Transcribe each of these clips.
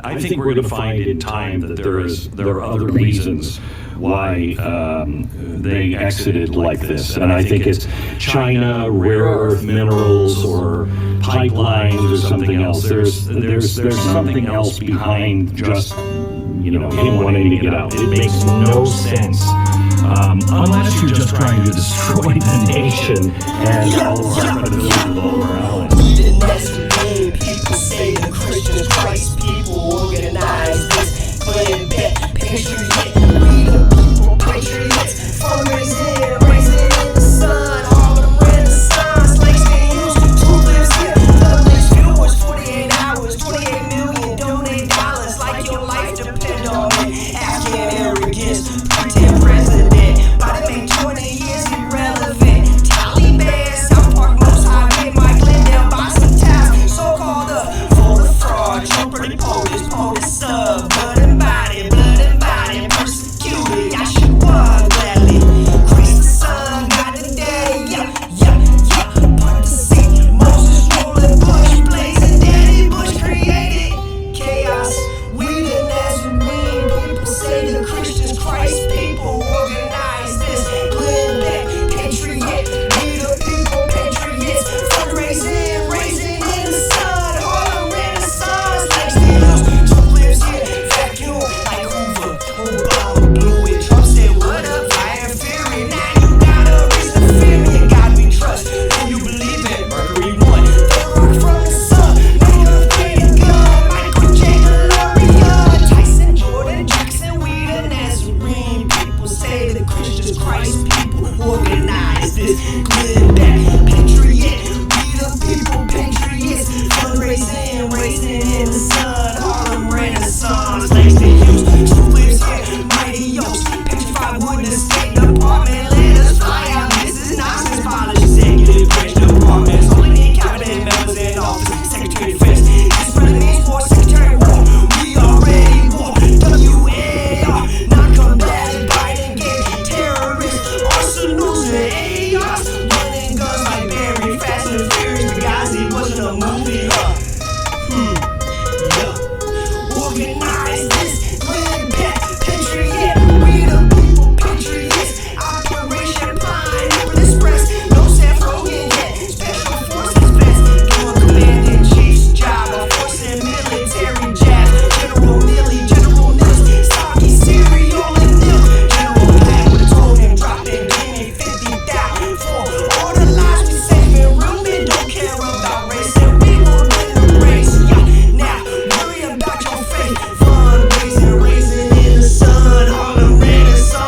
I think we're going to find in time that there are other reasons why they exited like this, and I think it's China, rare earth minerals, or pipelines, or something else. There's something else behind just him wanting to get out. It makes no sense unless you're just trying to destroy the nation and all of our credibility below our island. The Nazarene people say the Christians, Christ people organize this. Playing back, patriot, we the people, patriots. Fundraising, raising in the sun, all the renaissance. Lakes they use, truth lives here. The next viewers, 48 hours, 28 million, donate dollars like your life depend on it. Afghan arrogance, pretend president, by the make 20 years irrelevant. Taliban, South Park, Most High, my Glendale, buy some tabs. So-called voter fraud, Trumper the POTUS sub, blood and body, persecuted. Yeshua gladly, Christ the Son, God the day, part the sea, Moses rolling bush, blazing, Daddy Bush created chaos. We the Nazarene people say the Christians, Christ people organize this. Glenn back, patriot, we the people, patriots. Fundraising, raising in the sun, all the renaissance. Like steals, truth lives here, vacuum like Hoover, Obama blew it. Trump said, what up, fire and fury. Now you got a reason to fear me. In God we trust, and you believe it. Mercury 1, they rock from the sun. Make a faded gun, Michael J. DeLorean, Tyson, Jordan, Jackson. We the Nazarene people say the Christians, Christ people organize this. Glenn back, patriot, we the people, patriots. Fundraising, raising in the sun, Harlem Renaissance. Thanks to use, truth lives here, mighty yokes. Petrified wood, the State Department, let us fly out. This is nonsense, polish, executive branch departments. Only need cabinet members in office, Secretary of Defense. This President's War, Secretary of War. We already war, WAR, non-combatant, Biden get terrorists, arsenals and ARs, running guns like Barry, Fast and Furious. Benghazi wasn't a movie, Organize this, Glenn back, patriot, we the people, patriots. Operation Pineapple Express, no Seth Rogen yet. Special Forces vets, doing Command-in-Chief's job, enforcing military jabs. General Milley, General Mills, soggy cereal and milk. General Black would've told him, drop it, give me 50,000 for all the lives we saving. Real men don't care about race, and we will win the race. Now worry about your faith. Fundraising, raising in the sun, Harlem Renaissance.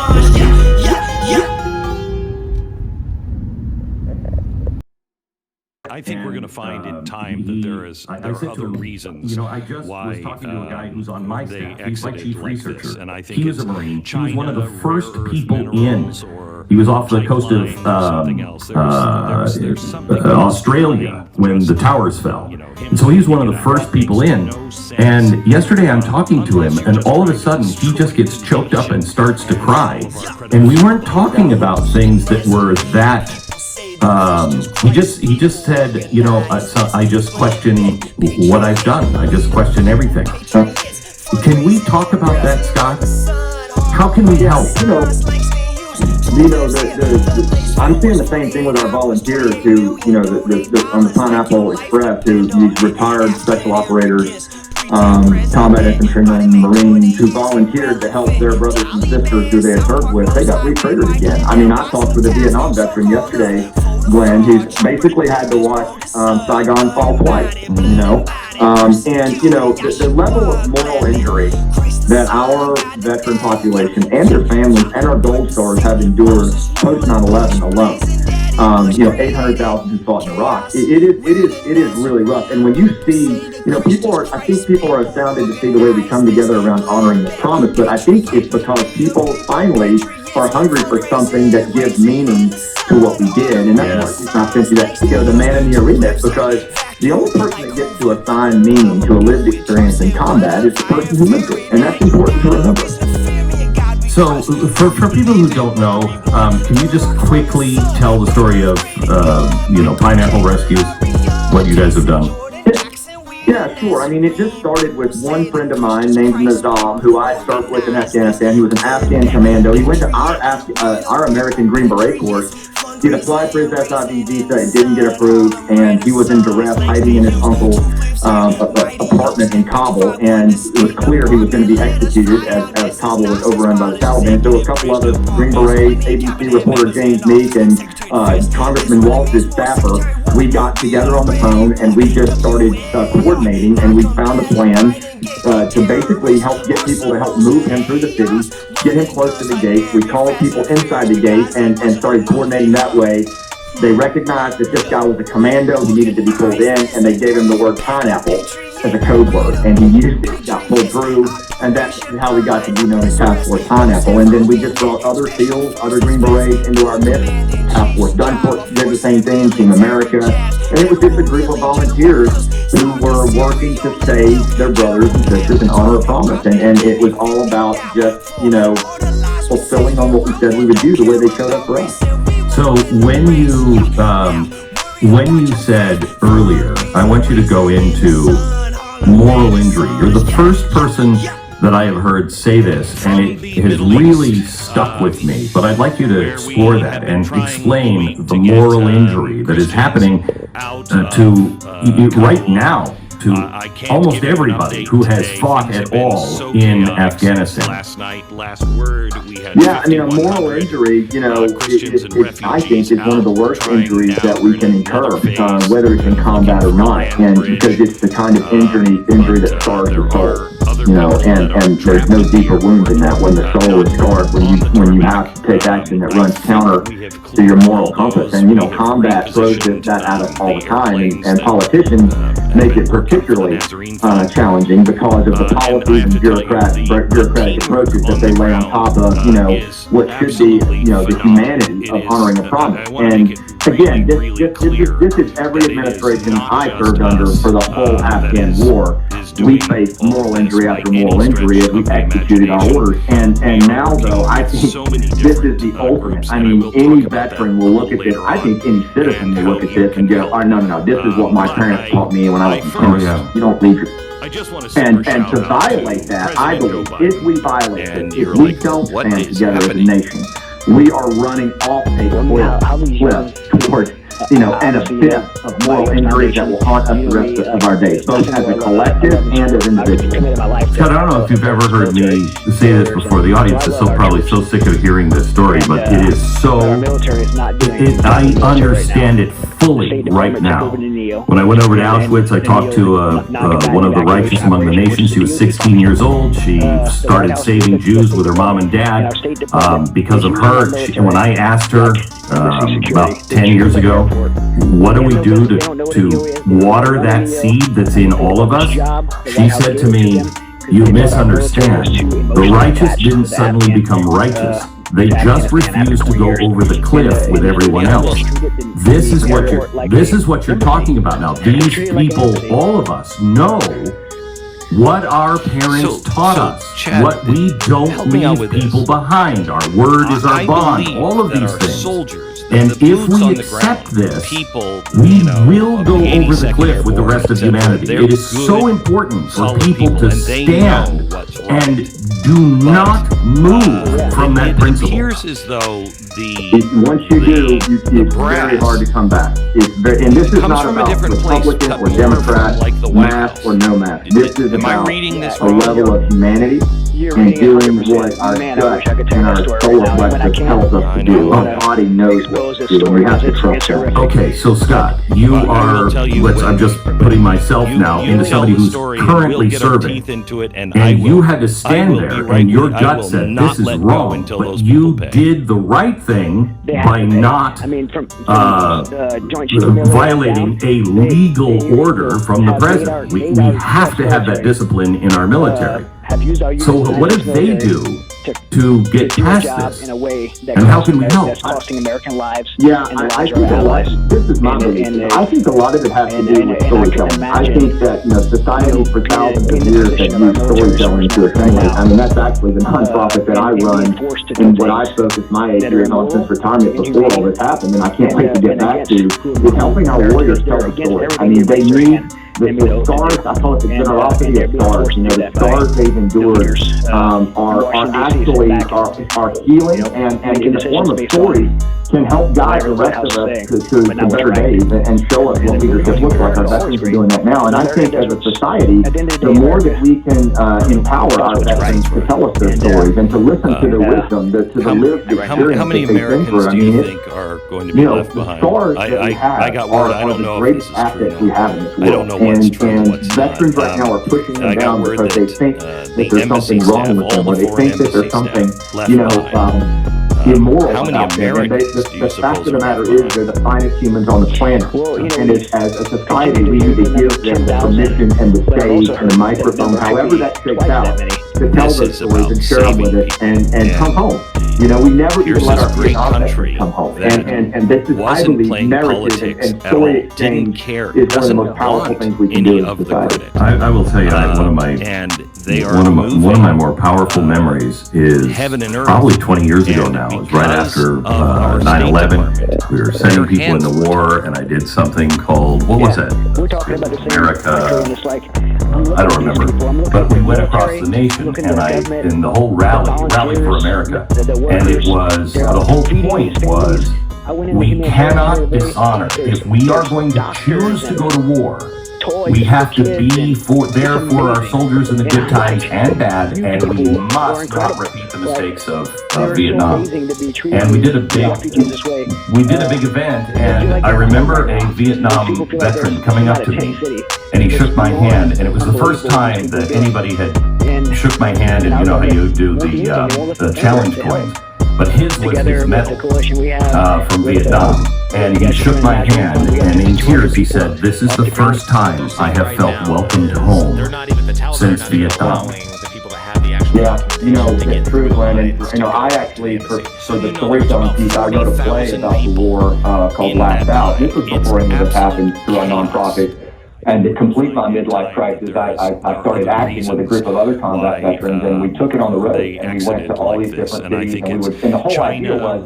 I think we're going to find in time that there are other reasons I just why was talking to a guy who's on my they staff. He's my exited chief like researcher. this, and I think He was it's a Marine. He China, was one of the rare first earth people in. minerals, or He was off the coast of something else. There's something else Australia behind when just, the towers fell. him And so he was one of the first people in. no sense. And yesterday I'm talking to him, and all of a sudden he just gets choked up and starts to cry. And we weren't talking about things that were that. He just said, I just question what I've done. I just question everything. Can we talk about that, Scott? How can we help? I'm seeing the same thing with our volunteers who, on the Pineapple Express, who these retired special operators, combat infantrymen, Marines, who volunteered to help their brothers and sisters who they had served with. They got recruited again. I mean, I talked with a Vietnam veteran yesterday, Glenn, who's basically had to watch Saigon fall twice, the level of moral injury that our veteran population and their families and our Gold Stars have endured post 9/11 alone. 800,000 who fought in Iraq. It is really rough. And when you see, I think people are astounded to see the way we come together around honoring this promise. But I think it's because people finally are hungry for something that gives meaning to what we did. And that's why it's not simply that, the man in the arena. It's because the only person that gets to assign meaning to a lived experience in combat is the person who lived it. And that's important to remember. So, for people who don't know, can you just quickly tell the story of, Pineapple Rescues, what you guys have done? Yeah, sure. I mean, it just started with one friend of mine named Nazarene, who I served with in Afghanistan. He was an Afghan commando. He went to our American Green Beret course. He had applied for his SIV visa and didn't get approved, and he was in duress, hiding in his uncle's apartment in Kabul, and it was clear he was going to be executed as Kabul was overrun by the Taliban. So a couple other Green Berets, ABC reporter James Meek, and Congressman Walsh's staffer, we got together on the phone, and we just started coordinating, and we found a plan to basically help get people to help move him through the city, get him close to the gate. We called people inside the gate and started coordinating that way. They recognized that this guy was a commando, he needed to be pulled in, and they gave him the word pineapple as a code word, and he used it, got pulled through, and that's how we got to be known as Task Force Pineapple. And then we just brought other SEALs, other Green Berets into our midst. Task Force Dunport did the same thing, Team America, and it was just a group of volunteers who were working to save their brothers and sisters and honor a promise, and it was all about just, fulfilling on what we said we would do the way they showed up for us. So when you said earlier, I want you to go into moral injury. You're the first person that I have heard say this, and it has really stuck with me. But I'd like you to explore that and explain the moral injury that is happening to right now to almost everybody who has fought at all in Afghanistan. Yeah, I mean, a moral injury, I think is one of the worst injuries that we can incur, whether it's in combat or not, and because it's the kind of injury that scars the soul. And there's no deeper wound than that when the soul is scarred, when you have to take action that runs counter to your moral compass. And, combat throws that at us all the time, and politicians make it particularly challenging because of the policies and bureaucratic approaches that they lay on top of, what should be, the humanity of honoring a promise. And again, this is every administration I served under for the whole Afghan war. We faced moral injury after moral injury as we executed our orders. And now, though, I think this is the ultimate. I mean, any veteran will look at this. I think any citizen will look at this and go, no, this is what my parents taught me when I was a kid. You don't leave your... And to violate that, I believe, if we violate it, if we don't stand together as a nation, we are running off a cliff towards an abyss of moral injury that will haunt us the rest of our days, both as a collective and as individuals. Scott, I don't know if you've ever heard me say this before. The audience is probably so sick of hearing this story, but it is so... I understand it fully right now. When I went over to Auschwitz, I talked to one of the righteous among the nations. She was 16 years old. She started saving Jews with her mom and dad. Because of her, when I asked her about 10 years ago, what do we do to water that seed that's in all of us? She said to me, you misunderstand. The righteous didn't suddenly become righteous. They just refused to go over the cliff with everyone else. This is what you're talking about now. These people, all of us, know what our parents taught us, Chad, what we don't leave people behind. Our word is our bond, all of these things. And if we accept this, we will go over the cliff with the rest of humanity. It is so important for people to stand and do not move from that principle. It appears as though once you do, it's very hard to come back. And this is not about Republican or Democrat, mask or no mask. This is about a level of humanity and doing what our gut and our solar plexus tells us to do. Our body knows what to do, and we have to trust it. Okay, so Scott, you are, I'm just putting myself now into somebody who's currently serving, and you had to stand there, and your gut said, this is wrong, but you did the right thing by not violating a legal order from the president. We have to have that discipline in our military. So what did they do to get past this? And how can we help? Yeah, I think a lot, this is my belief. I think a lot of it has to do with storytelling. I think that, society for thousands of years has used storytelling to assimilate. I mean, that's actually the nonprofit that I run and what I focus my 8 years on since retirement before all this happened, and I can't wait to get back to, is helping our warriors tell the story. I mean, they need the scars, I call it the generosity of scars, you know, the scars they've endured are healing, and in the form of stories can help guide the rest of us to better days and show us what leadership looks like. Our veterans are doing that now, and I think as a society, the more that we can empower our veterans to tell us their stories and to listen to their wisdom, to the lived experience how many that they've been through. Americans do you think are going to be left behind? I got word. I don't know if this is true. We have in this world. I don't know what's true and what's not. Veterans right now are pushing them down because they think that there's something wrong with them, or they think that there's something, immoral how about many them. And Americans the fact of the matter is, they're the finest humans on the planet. And as a society, we need to give them the permission and the stage and the microphone, however that shakes out, to tell those stories and share them with us and come home. You know, we never even let our Vietnam veterans come home. And this is, I believe, narrative and story exchange is one of the most powerful things we can do in society. I will tell you, one of my more powerful memories is probably 20 years ago now. It was right after 9/11. We were sending people into war, and I did something called, what was it? America. I don't remember. But we went across the nation, and the whole rally for America. And it was, the whole point was, we cannot dishonor. If we are going to choose to go to war, we have to be there for our soldiers in the good times and bad, and we must not repeat the mistakes of Vietnam. And we did a big event, and I remember a Vietnam veteran coming up to me, and he shook my hand, and it was the first time that anybody had shook my hand, and you know how you do the challenge coins. But his was his medal from Vietnam. And he shook my hand, and in tears he said, "This is the first time I have felt welcomed home since Vietnam." Yeah, you know, it's true, Glenn. And, you know, I actually, for the storytelling piece, I wrote a play about the war called Last Out. This was before any of this happened through our nonprofit. And to complete my midlife crisis, I started acting with a group of other combat veterans, and we took it on the road, and we went to all these different cities, and the whole idea was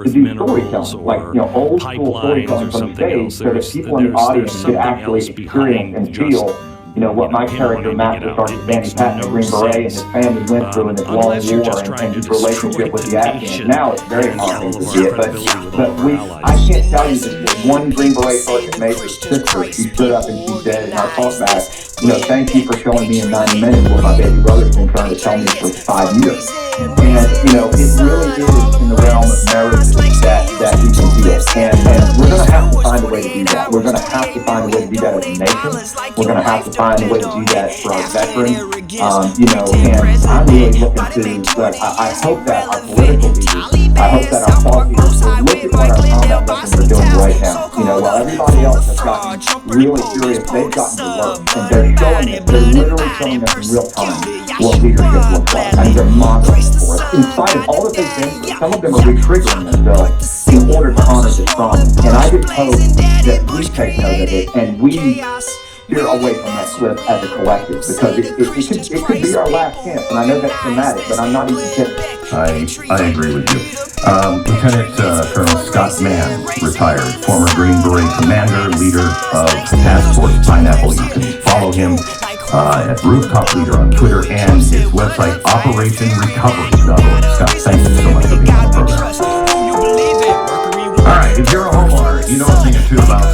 to do storytelling, like, you know, old school storytelling from the stage, so that people in the audience could actually experience and feel, you know, what my character, Master Sergeant Danny Patton, Green Beret, and his family went through in this long war, and his relationship with the Afghans. Now it's very hard to see it, but I can't tell you that one Green Beret sergeant major's sister, she stood up and she said in our talkback, you know, "Thank you for showing me in 90 minutes what my baby brother's been trying to tell me for 5 years." And, you know, it really is in the realm of narrative that we can do it. And we're going to have to find a way to do that. We're going to have to find a way to do that as a nation. We're going to have to find a way to do that for our veterans. You know, and I'm really looking to, I hope that our political leaders, I hope that our thought leaders will look at what our combat veterans are doing right now. You know, while everybody else has gotten really serious, they've gotten to work. And they're showing it, they're literally showing us in real time what leadership looks like. I mean, they're modeling for us. In spite of all that they've been through, some of them are re-triggering themselves in order to honor this promise. And I just hope that we take note of it, and we steer away from that cliff as a collective, because it could be our last chance. And I know that's dramatic, but I'm not even kidding. I agree with you. Lieutenant Colonel Scott Mann, retired, former Green Beret commander, leader of Task Force Pineapple. You can follow him at Rooftop Leader on Twitter, and his website, OperationRecovery.org. Scott, thank you so much for being on the program. All right, if you're a homeowner, you know a thing or two about